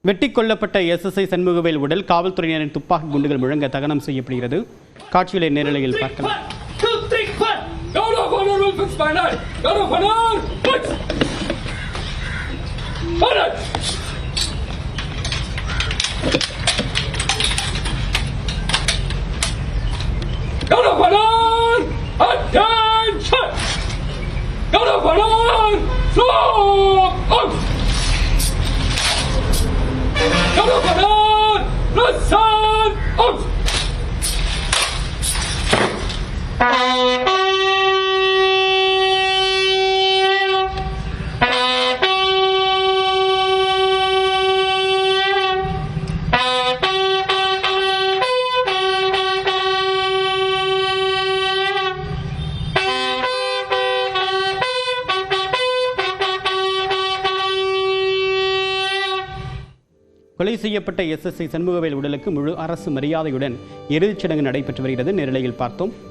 வெட்டி கொல்லப்பட்ட SSI சண்முகவேல் உடல் காவல்துறையினரின் துப்பாக்கி குண்டுகள் முழங்க தகனம் செய்யப்படுகிறது. காட்சிகளை நேரலையில் பார்க்கலாம். கொலை செய்யப்பட்ட SSI சண்முகவேல் உடலுக்கு முழு அரசு மரியாதையுடன் இறுதிச் சடங்கு நடைபெற்று வருகிறது. நேரலையில் பார்த்தோம்.